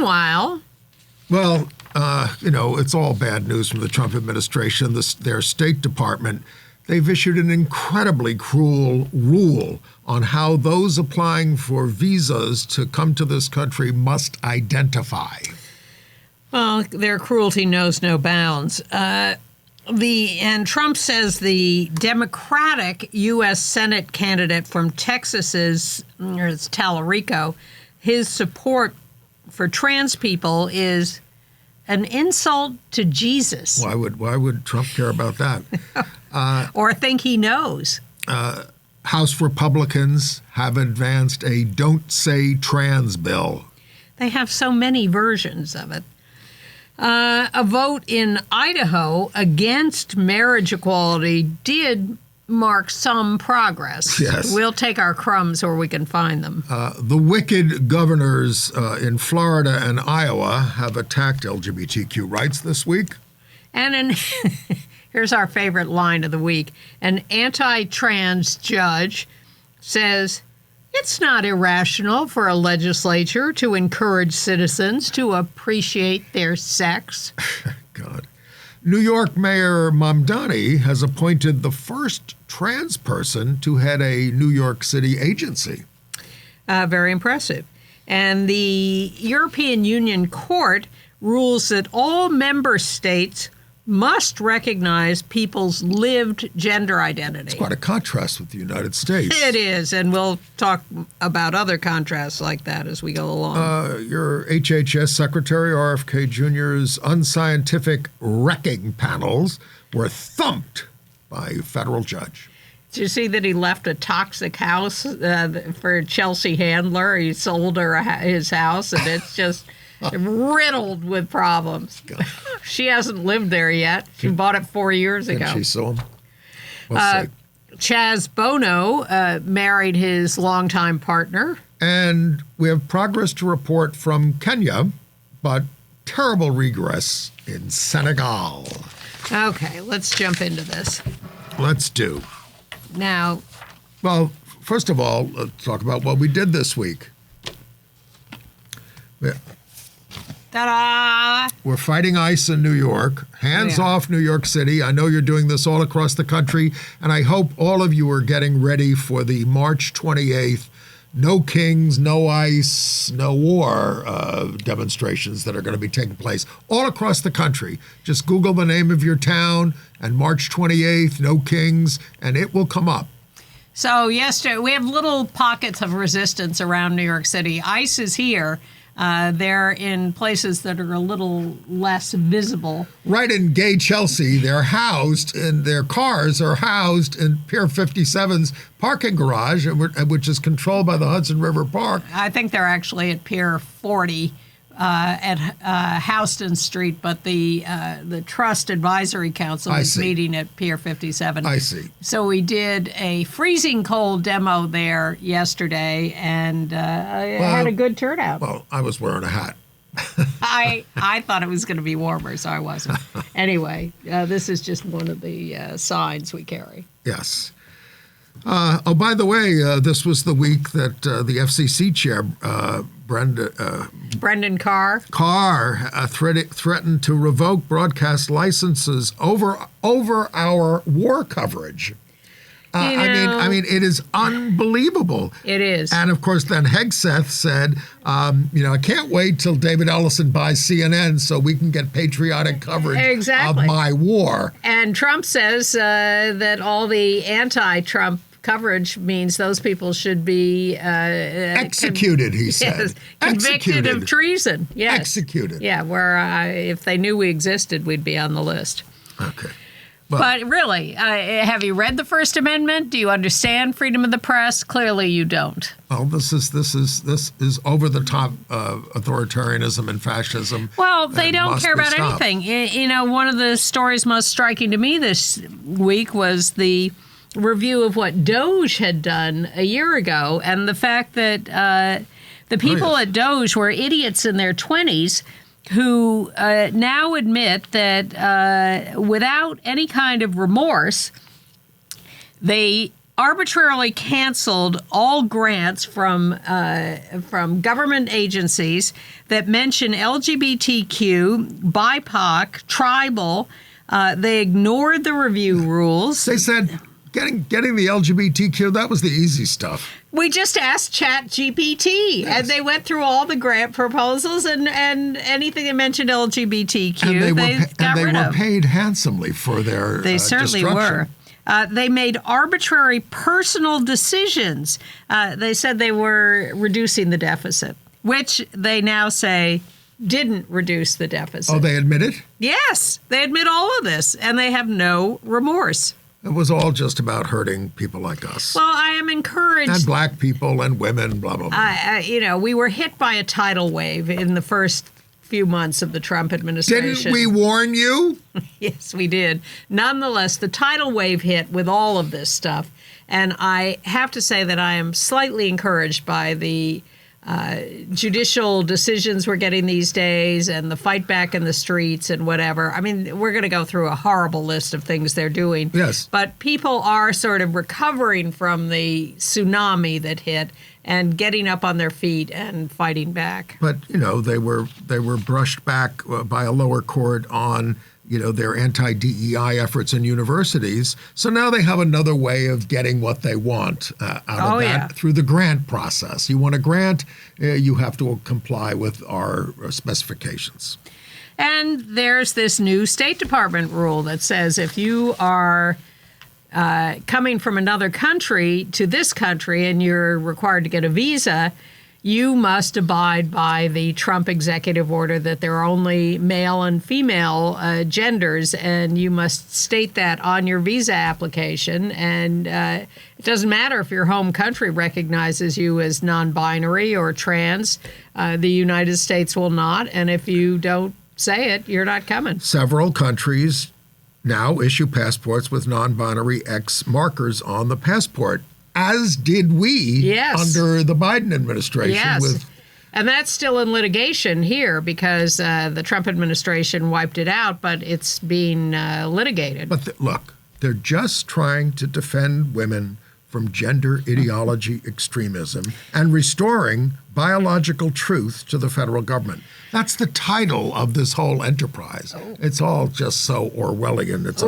Meanwhile... Well, it's all bad news from the Trump administration. Their State Department, they've issued an incredibly cruel rule on how those applying for visas to come to this country must identify. Well, their cruelty knows no bounds. And Trump says the Democratic U.S. Senate candidate from Texas it's Talarico, his support for trans people is an insult to Jesus. Why would Trump care about that? Or think he knows. House Republicans have advanced a Don't Say Trans bill. They have so many versions of it. A vote in Idaho against marriage equality did mark some progress. Yes. We'll take our crumbs where we can find them. The wicked governors in Florida and Iowa have attacked LGBTQ rights this week. And here's our favorite line of the week. An anti-trans judge says, it's not irrational for a legislature to encourage citizens to appreciate their sex. God. New York Mayor Mamdani has appointed the first trans person to head a New York City agency. Very impressive. And the European Union Court rules that all member states must recognize people's lived gender identity. It's quite a contrast with the United States. It is, and we'll talk about other contrasts like that as we go along. Your HHS Secretary, RFK Jr.'s unscientific wrecking panels were thumped by a federal judge. Did you see that he left a toxic house for Chelsea Handler? He sold her his house, and it's just riddled with problems. God. She hasn't lived there yet. She bought it 4 years ago. Did she sue him? Chaz Bono married his longtime partner. And we have progress to report from Kenya, but terrible regress in Senegal. Okay, let's jump into this. Let's do. Now, well, first of all, let's talk about what we did this week. ta-da! We're fighting ICE in New York. Hands off New York City. I know you're doing this all across the country, and I hope all of you are getting ready for the March 28th No Kings, No ICE, No War demonstrations that are going to be taking place all across the country. Just Google the name of your town and March 28th, No Kings, and it will come up. So yesterday, we have little pockets of resistance around New York City. ICE is here. They're in places that are a little less visible. Right in gay Chelsea, they're housed, and their cars are housed in Pier 57's parking garage, which is controlled by the Hudson River Park. I think they're actually at Pier 40 at Houston Street, but the Trust Advisory Council is meeting at Pier 57. I see. So we did a freezing cold demo there yesterday, and had a good turnout. Well, I was wearing a hat. I thought it was going to be warmer, so I wasn't. Anyway, this is just one of the signs we carry. Yes. By the way, this was the week that the FCC chair, Brendan Carr threatened to revoke broadcast licenses over our war coverage. I mean, it is unbelievable. It is. And of course, then Hegseth said, I can't wait till David Ellison buys CNN so we can get patriotic coverage of my war. And Trump says that all the anti-Trump coverage means those people should be executed, he said. Yes, convicted of treason. Yes. Executed. Yeah, where if they knew we existed, we'd be on the list. Okay. But really, have you read the First Amendment? Do you understand freedom of the press? Clearly, you don't. Well, this is over the top authoritarianism and fascism. Well, they don't care about anything. One of the stories most striking to me this week was the review of what Doge had done a year ago, and the fact that the people at Doge were idiots in their 20s who now admit that without any kind of remorse, they arbitrarily canceled all grants from government agencies that mention LGBTQ, BIPOC, tribal. They ignored the review rules. They said getting the LGBTQ, that was the easy stuff. We just asked ChatGPT, Yes. and they went through all the grant proposals and anything that mentioned LGBTQ. And they got rid were of. paid handsomely for their They certainly destruction. were. They made arbitrary personal decisions. They said they were reducing the deficit, which they now say didn't reduce the deficit. Oh, they admit it? Yes, they admit all of this, and they have no remorse. It was all just about hurting people like us. Well, I am encouraged. And black people and women, blah, blah, blah. We were hit by a tidal wave in the first few months of the Trump administration. Didn't we warn you? Yes, we did. Nonetheless, the tidal wave hit with all of this stuff. And I have to say that I am slightly encouraged by the judicial decisions we're getting these days and the fight back in the streets and whatever. I mean, we're going to go through a horrible list of things they're doing. Yes. But people are sort of recovering from the tsunami that hit and getting up on their feet and fighting back. But, they were brushed back by a lower court on, their anti-DEI efforts in universities. So now they have another way of getting what they want out of that through the grant process. You want a grant, you have to comply with our specifications. And there's this new State Department rule that says if you are coming from another country to this country and you're required to get a visa, you must abide by the Trump executive order that there are only male and female genders, and you must state that on your visa application. And it doesn't matter if your home country recognizes you as non-binary or trans. The United States will not, and if you don't say it, you're not coming. Several countries now issue passports with non-binary X markers on the passport, as did we under the Biden administration. Yes. And that's still in litigation here because the Trump administration wiped it out, but it's being litigated. But look, they're just trying to defend women from gender ideology extremism and restoring biological truth to the federal government. That's the title of this whole enterprise. It's all just so Orwellian. It's